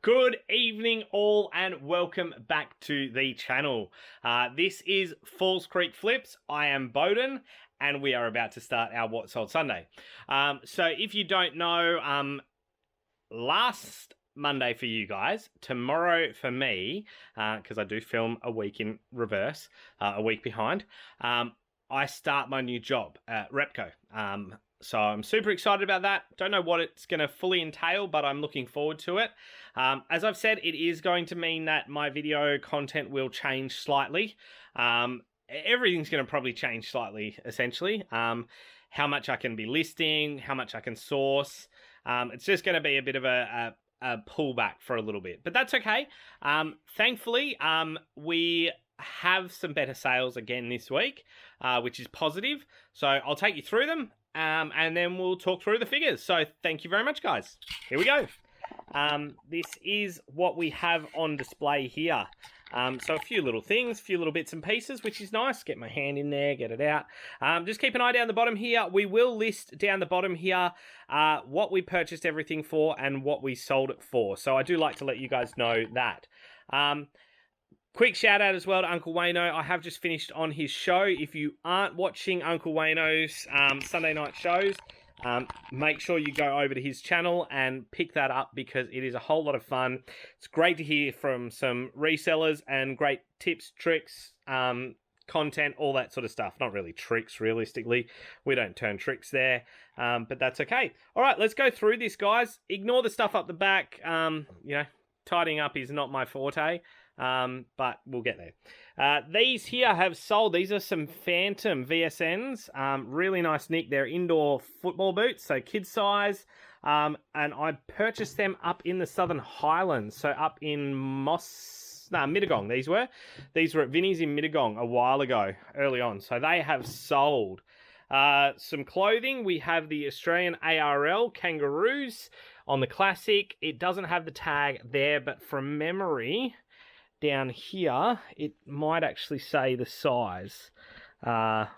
Good evening all and welcome back to the channel. This is Falls Creek Flips. I am Bowden and we are about to start our What Sold Sunday. So if you don't know, last Monday for you guys, tomorrow for me, because I do film a week in reverse, a week behind, I start my new job at Repco. So I'm super excited about that. Don't know what it's going to fully entail, but I'm looking forward to it. As I've said, it is going to mean that my video content will change slightly. Everything's going to probably change slightly, essentially. How much I can be listing, how much I can source. It's just going to be a bit of a pullback for a little bit, but that's okay. Thankfully, we have some better sales again this week, which is positive. So I'll take you through them. And then we'll talk through the figures. So thank you very much, guys. Here we go. This is what we have on display here. So a few little things, a few little bits and pieces, which is nice. Get my hand in there, get it out. Just keep an eye down the bottom here. We will list down the bottom here what we purchased everything for and what we sold it for. So I do like to let you guys know that. Quick shout out as well to Uncle Wayno. I have just finished on his show. If you aren't watching Uncle Wayno's Sunday night shows, make sure you go over to his channel and pick that up because it is a whole lot of fun. It's great to hear from some resellers and great tips, tricks, content, all that sort of stuff. Not really tricks, realistically. We don't turn tricks there, but that's okay. All right, let's go through this, guys. Ignore the stuff up the back. Tidying up is not my forte. But we'll get there. These here have sold. These are some Phantom VSNs. Really nice nick. They're indoor football boots, so kid size. And I purchased them up in the Southern Highlands, so up in Mittagong. These were at Vinnie's in Mittagong a while ago, early on. So they have sold. Some clothing. We have the Australian ARL Kangaroos on the Classic. It doesn't have the tag there, but from memory, down here, it might actually say the size. I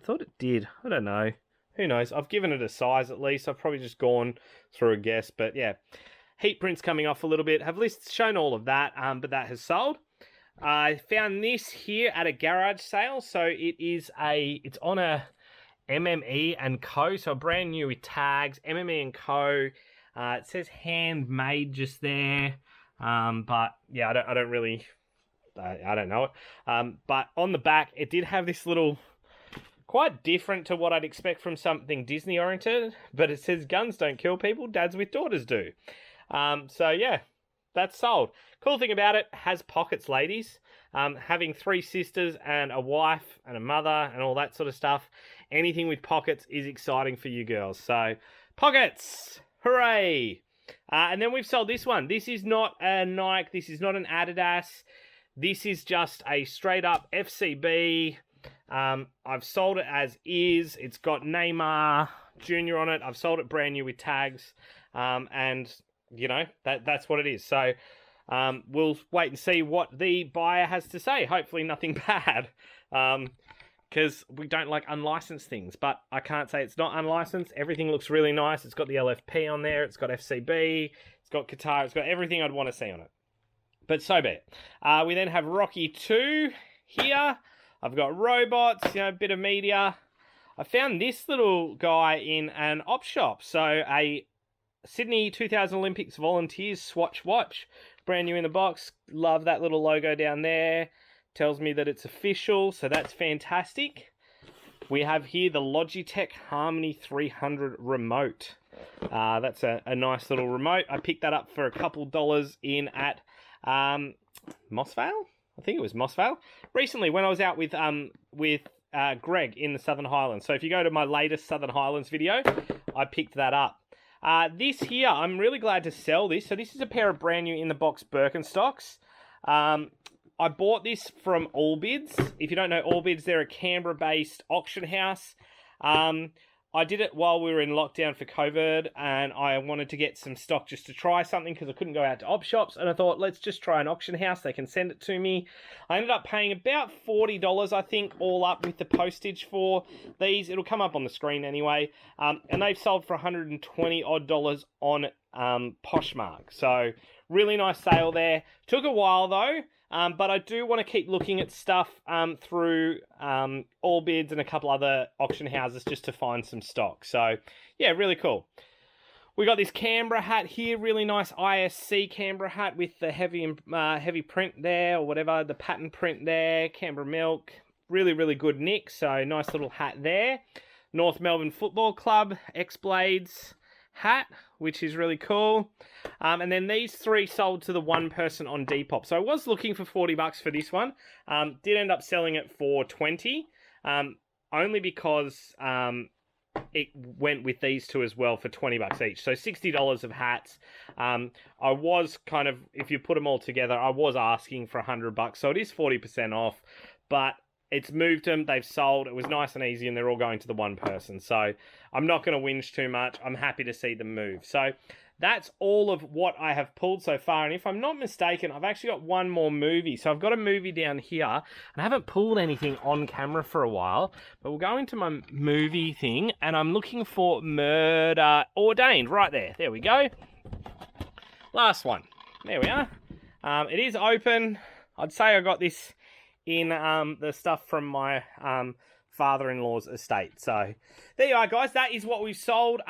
thought it did. I don't know. Who knows? I've given it a size at least. I've probably just gone through a guess. But yeah, heat prints coming off a little bit. Have lists shown all of that, but that has sold. I found this here at a garage sale. So it's on a MME and Co. So brand new with tags, MME and Co. It says handmade just there. But yeah, I don't really, I don't know it. But on the back, it did have this little, quite different to what I'd expect from something Disney oriented, but it says guns don't kill people, dads with daughters do. So yeah, that's sold. Cool thing about it, has pockets, ladies. Having 3 sisters and a wife and a mother and all that sort of stuff, anything with pockets is exciting for you girls. So pockets, hooray! And then we've sold this one. This is not a Nike. This is not an Adidas. This is just a straight up FCB. I've sold it as is. It's got Neymar Jr. on it. I've sold it brand new with tags. And, you know, that's what it is. So we'll wait and see what the buyer has to say. Hopefully nothing bad. Because we don't like unlicensed things, but I can't say it's not unlicensed. Everything looks really nice. It's got the LFP on there. It's got FCB. It's got Qatar. It's got everything I'd want to see on it. But so be it. We then have Rocky 2 here. I've got robots, a bit of media. I found this little guy in an op shop. So a Sydney 2000 Olympics Volunteers Swatch watch. Brand new in the box. Love that little logo down there. Tells me that it's official, so that's fantastic. We have here the Logitech Harmony 300 remote. That's a nice little remote. I picked that up for a couple dollars in at Mossvale? I think it was Mossvale. Recently, when I was out with Greg in the Southern Highlands. So if you go to my latest Southern Highlands video, I picked that up. This here, I'm really glad to sell this. So this is a pair of brand new in the box Birkenstocks. I bought this from Allbids. If you don't know Allbids, they're a Canberra-based auction house. I did it while we were in lockdown for COVID, and I wanted to get some stock just to try something because I couldn't go out to op shops, and I thought, let's just try an auction house. They can send it to me. I ended up paying about $40, I think, all up with the postage for these. It'll come up on the screen anyway. And they've sold for $120 odd on Poshmark. So really nice sale there. Took a while though, but I do want to keep looking at stuff through Allbids and a couple other auction houses just to find some stock. So yeah, really cool. We got this Canberra hat here, really nice ISC Canberra hat with the heavy print there, or whatever, the pattern print there, Canberra Milk. Really, really good nick, so nice little hat there. North Melbourne Football Club X-Blades hat, which is really cool. And then these three sold to the one person on Depop. So I was looking for $40 for this one. Did end up selling it for $20, only because it went with these two as well for $20 each. So $60 of hats. I was kind of, if you put them all together, I was asking for $100. So it is 40% off, but it's moved them. They've sold. It was nice and easy, and they're all going to the one person. So I'm not going to whinge too much. I'm happy to see them move. So that's all of what I have pulled so far. And if I'm not mistaken, I've actually got one more movie. So I've got a movie down here, and I haven't pulled anything on camera for a while. But we'll go into my movie thing, and I'm looking for Murder Ordained. Right there. There we go. Last one. There we are. It is open. I'd say I got this in the stuff from my father-in-law's estate. So there you are, guys. That is what we've sold.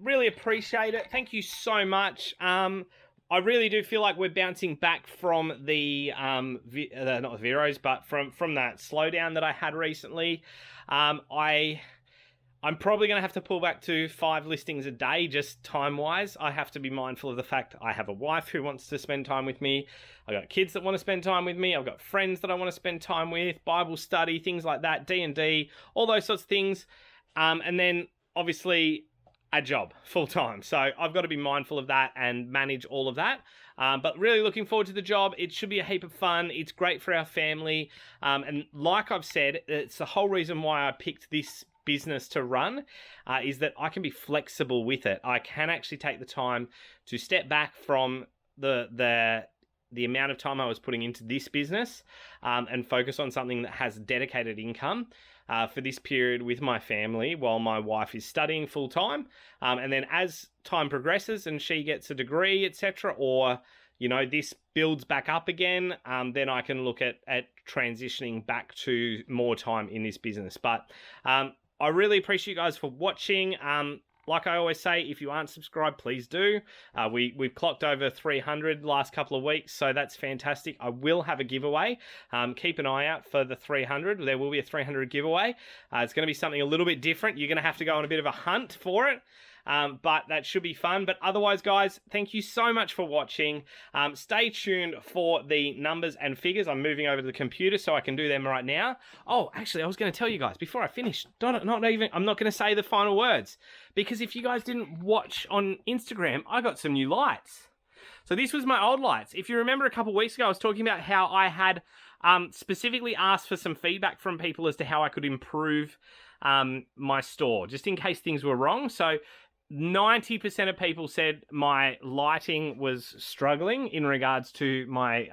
Really appreciate it. Thank you so much. I really do feel like we're bouncing back from the not the Veros, but from that slowdown that I had recently. I'm probably going to have to pull back to 5 listings a day, just time-wise. I have to be mindful of the fact I have a wife who wants to spend time with me. I've got kids that want to spend time with me. I've got friends that I want to spend time with, Bible study, things like that, D&D, all those sorts of things. And then, obviously, a job, full-time. So I've got to be mindful of that and manage all of that. But really looking forward to the job. It should be a heap of fun. It's great for our family. And like I've said, it's the whole reason why I picked this business to run, is that I can be flexible with it. I can actually take the time to step back from the amount of time I was putting into this business, and focus on something that has dedicated income for this period with my family while my wife is studying full time. And then as time progresses and she gets a degree, etc., or this builds back up again, then I can look at transitioning back to more time in this business. But I really appreciate you guys for watching. Like I always say, if you aren't subscribed, please do. We've clocked over 300 last couple of weeks, so that's fantastic. I will have a giveaway. Keep an eye out for the 300. There will be a 300 giveaway. It's going to be something a little bit different. You're going to have to go on a bit of a hunt for it. But that should be fun. But otherwise, guys, thank you so much for watching. Stay tuned for the numbers and figures. I'm moving over to the computer so I can do them right now. Oh, actually, I was going to tell you guys before I finish. I'm not going to say the final words, because if you guys didn't watch on Instagram, I got some new lights. So this was my old lights. If you remember a couple of weeks ago, I was talking about how I had specifically asked for some feedback from people as to how I could improve my store, just in case things were wrong. So 90% of people said my lighting was struggling in regards to my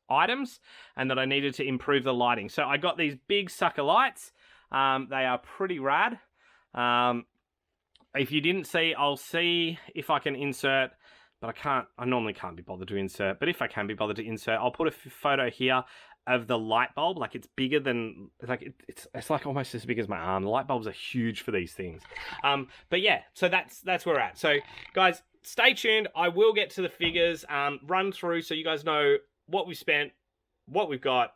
items, and that I needed to improve the lighting. So I got these big sucker lights. They are pretty rad. If you didn't see, I'll see if I can insert, but I normally can't be bothered to insert, but if I can be bothered to insert, I'll put a photo here of the light bulb. Like, it's bigger than, like, it's like almost as big as my arm. The light bulbs are huge for these things. But yeah, so that's where we're at. So guys, stay tuned. I will get to the figures, run through so you guys know what we've spent, what we've got,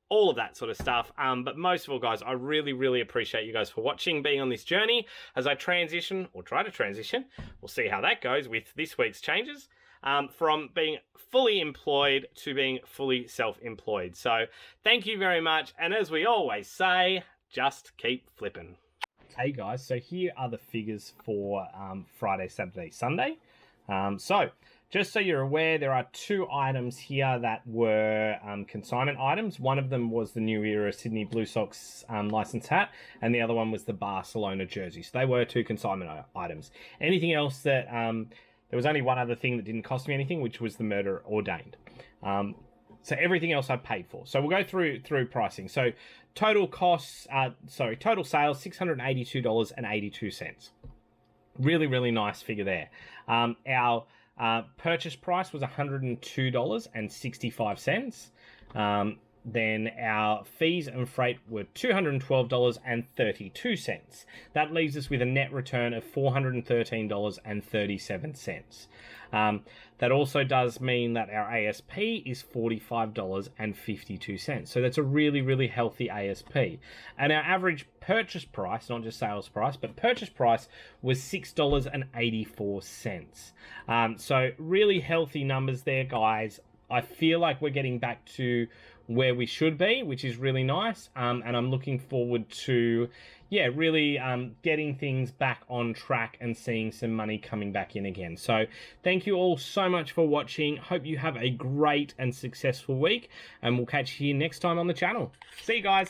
all of that sort of stuff. But most of all, guys, I really, really appreciate you guys for watching, being on this journey as I transition, or try to transition. We'll see how that goes with this week's changes. From being fully employed to being fully self-employed. So thank you very much. And as we always say, just keep flipping. Okay, guys, so here are the figures for Friday, Saturday, Sunday. So just so you're aware, there are 2 items here that were consignment items. One of them was the New Era Sydney Blue Sox license hat, and the other one was the Barcelona jersey. So they were 2 consignment items. Anything else that... there was only one other thing that didn't cost me anything, which was the Murder Ordained. So everything else I paid for. So we'll go through pricing. So total costs, total sales, $682.82. Really, really nice figure there. Our Purchase price was $102.65. Then our fees and freight were $212.32. That leaves us with a net return of $413.37. That also does mean that our ASP is $45.52. So that's a really, really healthy ASP. And our average purchase price, not just sales price, but purchase price was $6.84. So really healthy numbers there, guys. I feel like we're getting back to where we should be, which is really nice. And I'm looking forward to, really getting things back on track and seeing some money coming back in again. So thank you all so much for watching. Hope you have a great and successful week, and we'll catch you here next time on the channel. See you guys.